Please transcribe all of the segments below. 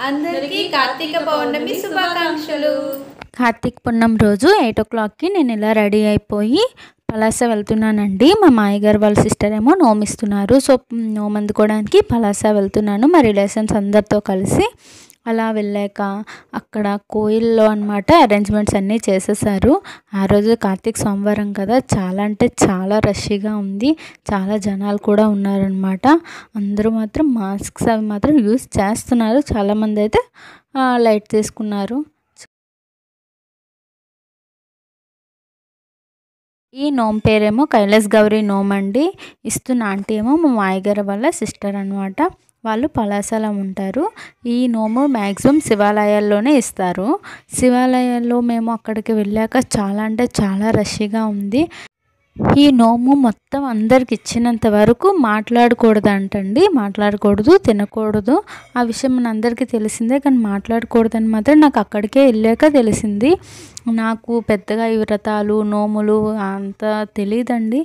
అందరికీ కార్తీక పౌర్ణమి శుభాకాంక్షలు. కార్తీక పూర్ణం రోజు 8 o'clockకి నేను ఇలా రెడీ అయిపోయి పలాస వెళ్తున్నానండి. మా మాయగారు వాళ్ళ సిస్టర్ ఏమో నోమిస్తున్నారు. సో నోము అందుకోవడానికి పలాస వెళ్తున్నాను మా రిలేషన్స్ అందరితో కలిసి. అలా వెళ్ళాక అక్కడ కోయిల్లో అనమాట అరేంజ్మెంట్స్ అన్నీ చేసేసారు. ఆ రోజు కార్తీక సోమవారం కదా, చాలా అంటే చాలా రష్గా ఉంది. చాలా జనాలు కూడా ఉన్నారనమాట. అందరూ మాత్రం మాస్క్స్ అవి మాత్రం యూజ్ చేస్తున్నారు. చాలామంది అయితే లైట్ తీసుకున్నారు. ఈ నోము పేరేమో కైలాస్ గౌరీ నోము అండి. ఇస్తున్న ఆంటీ ఏమో మా మాయగారు వాళ్ళ సిస్టర్ అనమాట. వాళ్ళు పలాసలో ఉంటారు. ఈ నోము మ్యాక్సిమం శివాలయాల్లోనే ఇస్తారు. శివాలయాల్లో మేము అక్కడికి వెళ్ళాక చాలా అంటే చాలా రష్గా ఉంది. ఈ నోము మొత్తం అందరికి ఇచ్చినంత వరకు మాట్లాడకూడదు అంటండి. మాట్లాడకూడదు, తినకూడదు. ఆ విషయం మన అందరికీ తెలిసిందే, కానీ మాట్లాడకూడదని మాత్రం నాకు అక్కడికే వెళ్ళాక తెలిసింది. నాకు పెద్దగా ఈ వ్రతాలు నోములు అంత తెలియదండి.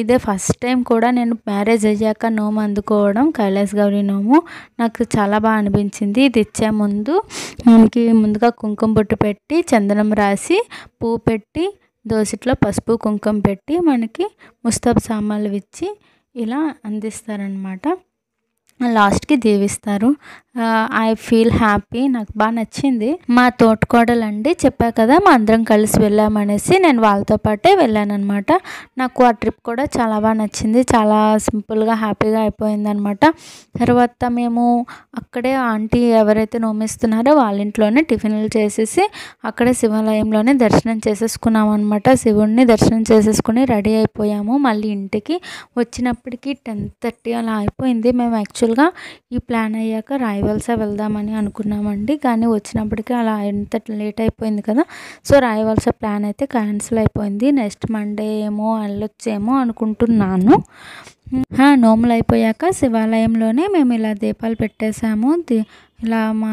ఇదే ఫస్ట్ టైం కూడా నేను మ్యారేజ్ అయ్యాక నోము అందుకోవడం, కైలాస్ గౌరీ నోము. నాకు చాలా బాగా అనిపించింది. ఇది ఇచ్చే ముందు మనకి ముందుగా కుంకుమ బొట్టు పెట్టి, చందనం రాసి, పువ్వు పెట్టి, దోసిట్లో పసుపు కుంకుమ పెట్టి మనకి ముస్తాబు సామాన్లు ఇచ్చి ఇలా అందిస్తారనమాట. లాస్ట్కి దీవిస్తారు. I feel happy. నాకు బాగా నచ్చింది. మా తోటకోడలండి చెప్పా కదా, మా అందరం కలిసి వెళ్ళామనేసి నేను వాళ్ళతో పాటే వెళ్ళానమాట. నాకు ఆ ట్రిప్ కూడా చాలా బాగా నచ్చింది. చాలా సింపుల్గా హ్యాపీగా అయిపోయింది అనమాట. తర్వాత మేము అక్కడే ఆంటీ ఎవరైతే నోమిస్తున్నారో వాళ్ళ ఇంట్లోనే టిఫిన్లు చేసేసి అక్కడే శివాలయంలోనే దర్శనం చేసేసుకున్నాం అనమాట. శివుడిని దర్శనం చేసేసుకుని రెడీ అయిపోయాము. మళ్ళీ ఇంటికి వచ్చినప్పటికి 10:30 అలా అయిపోయింది. మేము యాక్చువల్గా ఈ ప్లాన్ అయ్యాక రాయవలస వెళ్దామని అనుకున్నామండి, కానీ వచ్చినప్పటికీ అలా ఎంత లేట్ అయిపోయింది కదా. సో రాయవలస ప్లాన్ అయితే క్యాన్సిల్ అయిపోయింది. నెక్స్ట్ మండే ఏమో వెళ్ళొచ్చేమో అనుకుంటున్నాను. నోములు అయిపోయాక శివాలయంలోనే మేము ఇలా దీపాలు పెట్టేశాము. ఇలా మా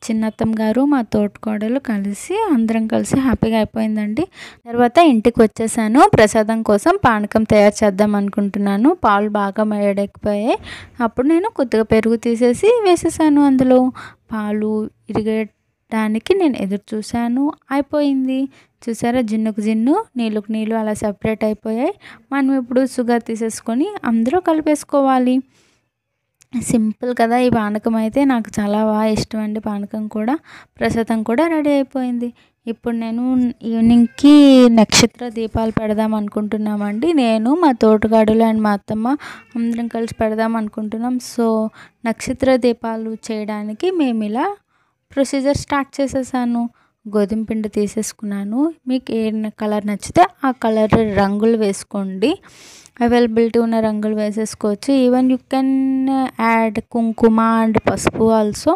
చిన్నత్తమ్మ గారు మా తోటకోడలు కలిసి అందరం కలిసి హ్యాపీగా అయిపోయిందండి. తర్వాత ఇంటికి వచ్చేసాను. ప్రసాదం కోసం పానకం తయారు చేద్దాం అనుకుంటున్నాను. పాలు బాగా వేడెక్కిపోయాయి. అప్పుడు నేను కొద్దిగా పెరుగు తీసేసి వేసేసాను. అందులో పాలు ఇరిగేయడానికి నేను ఎదురు చూశాను. అయిపోయింది. చూసారా, జిన్నుకు జిన్ను నీళ్ళకు నీళ్ళు అలా సెపరేట్ అయిపోయాయి. మనం ఇప్పుడు షుగర్ తీసేసుకొని అందరూ కలిపేసుకోవాలి. సింపుల్ కదా. ఈ పానకం అయితే నాకు చాలా బాగా ఇష్టం అండి. పానకం కూడా ప్రసాదం కూడా రెడీ అయిపోయింది. ఇప్పుడు నేను ఈవినింగ్కి నక్షత్ర దీపాలు పెడదాం అనుకుంటున్నామండి. నేను మా తోటగాడులు అండ్ మా అత్తమ్మ అందరం కలిసి పెడదాం అనుకుంటున్నాం. సో నక్షత్ర దీపాలు చేయడానికి మేము ఇలా ప్రొసీజర్ స్టార్ట్ చేసేసాను. గోధుమ పిండి తీసేసుకున్నాను. మీకు ఏ కలర్ నచ్చితే ఆ కలర్ రంగులు వేసుకోండి. అవైలబిలిటీ ఉన్న రంగులు వేసేసుకోవచ్చు. ఈవెన్ యూ కెన్ యాడ్ కుంకుమ అండ్ పసుపు ఆల్సో.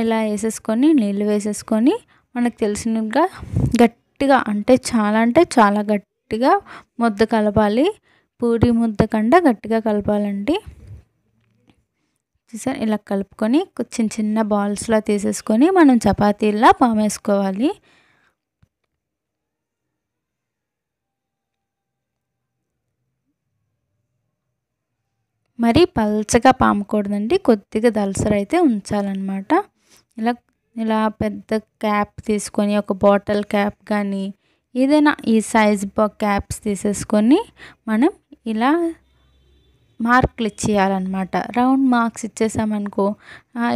ఇలా వేసేసుకొని నీళ్ళు వేసేసుకొని మనకు తెలిసినగా గట్టిగా అంటే చాలా గట్టిగా ముద్ద కలపాలి. పూరి ముద్ద కంటే గట్టిగా కలపాలండి. చూసారు, ఇలా కలుపుకొని చిన్న చిన్న బాల్స్లా తీసేసుకొని మనం చపాతీలా పామేసుకోవాలి. మరి పల్చగా పామకూడదండి, కొద్దిగా దలసరైతే ఉంచాలన్నమాట. ఇలా ఇలా పెద్ద క్యాప్ తీసుకొని ఒక బాటిల్ క్యాప్ కానీ ఏదైనా ఈ సైజ్ క్యాప్స్ తీసేసుకొని మనం ఇలా మార్కులు ఇచ్చేయాలన్నమాట. రౌండ్ మార్క్స్ ఇచ్చేసామనుకో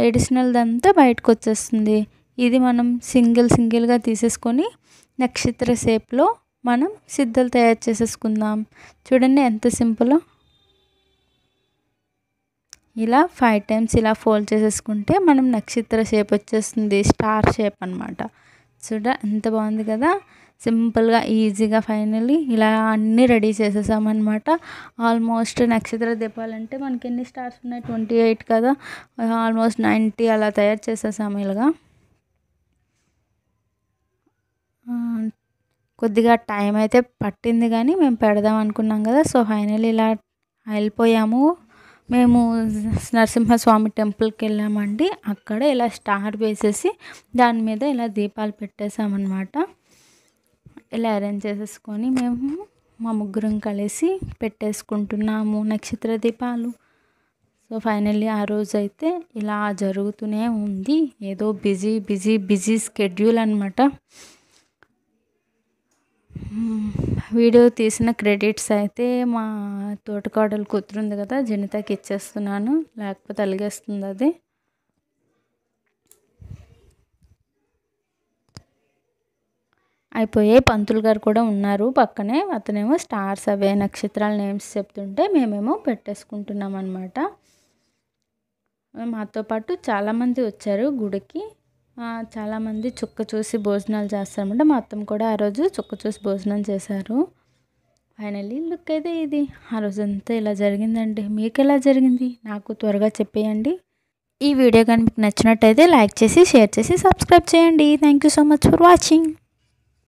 ఎడిషనల్దంతా బయటకు వచ్చేస్తుంది. ఇది మనం సింగిల్గా తీసేసుకొని నక్షత్ర షేప్లో మనం సిద్ధలు తయారు చేసేసుకుందాం. చూడండి ఎంత సింపుల్. ఇలా 5 times ఇలా ఫోల్డ్ చేసేసుకుంటే మనం నక్షత్ర షేప్ వచ్చేస్తుంది. స్టార్ షేప్ అనమాట. ఎంత బాగుంది కదా, సింపుల్గా ఈజీగా. ఫైనల్లీ ఇలా అన్నీ రెడీ చేసేసామన్నమాట. ఆల్మోస్ట్ నక్షత్ర దీపాలంటే మనకి ఎన్ని స్టార్స్ ఉన్నాయి, 28 కదా. ఆల్మోస్ట్ 90 అలా తయారు చేసేసాము. ఇలాగా కొద్దిగా టైం అయితే పట్టింది, కానీ మేము పెడదాం అనుకున్నాం కదా. సో ఫైనల్లీ ఇలా వెళ్ళిపోయాము. మేము నరసింహస్వామి టెంపుల్కి వెళ్ళామండి. అక్కడ ఇలా స్టార్ వేసేసి దాని మీద ఇలా దీపాలు పెట్టేసామన్నమాట. ఇలా అరేంజ్ చేసేసుకొని మేము మా ముగ్గురం కలిసి పెట్టేసుకుంటున్నాము నక్షత్ర దీపాలు. సో సో ఫైనల్లీ ఆ రోజు అయితే ఇలా జరుగుతూనే ఉంది. ఏదో బిజీ స్కెడ్యూల్ అనమాట. వీడియో తీసిన క్రెడిట్స్ అయితే మా తోటికోడలు కూతురుంది కదా, జనితకి ఇచ్చేస్తున్నాను, లేకపోతే అలిగేస్తుంది అది. అయిపోయే పంతులు గారు కూడా ఉన్నారు పక్కనే. అతనేమో స్టార్స్ అవే నక్షత్రాల నేమ్స్ చెప్తుంటే మేమేమో పెట్టేసుకుంటున్నాం అనమాట. మాతో పాటు చాలామంది వచ్చారు గుడికి. చాలామంది చుక్క చూసి భోజనాలు చేస్తారన్నమాట. మా అత్తమ్మ కూడా ఆ రోజు చుక్క చూసి భోజనం చేశారు. ఫైనల్లీ లుక్ అయితే ఇది. ఆ రోజంతా ఇలా జరిగిందండి. మీకు ఎలా జరిగింది నాకు త్వరగా చెప్పేయండి. ఈ వీడియో కానీ మీకు నచ్చినట్టయితే లైక్ చేసి, షేర్ చేసి, సబ్స్క్రైబ్ చేయండి. Thank you so much for watching.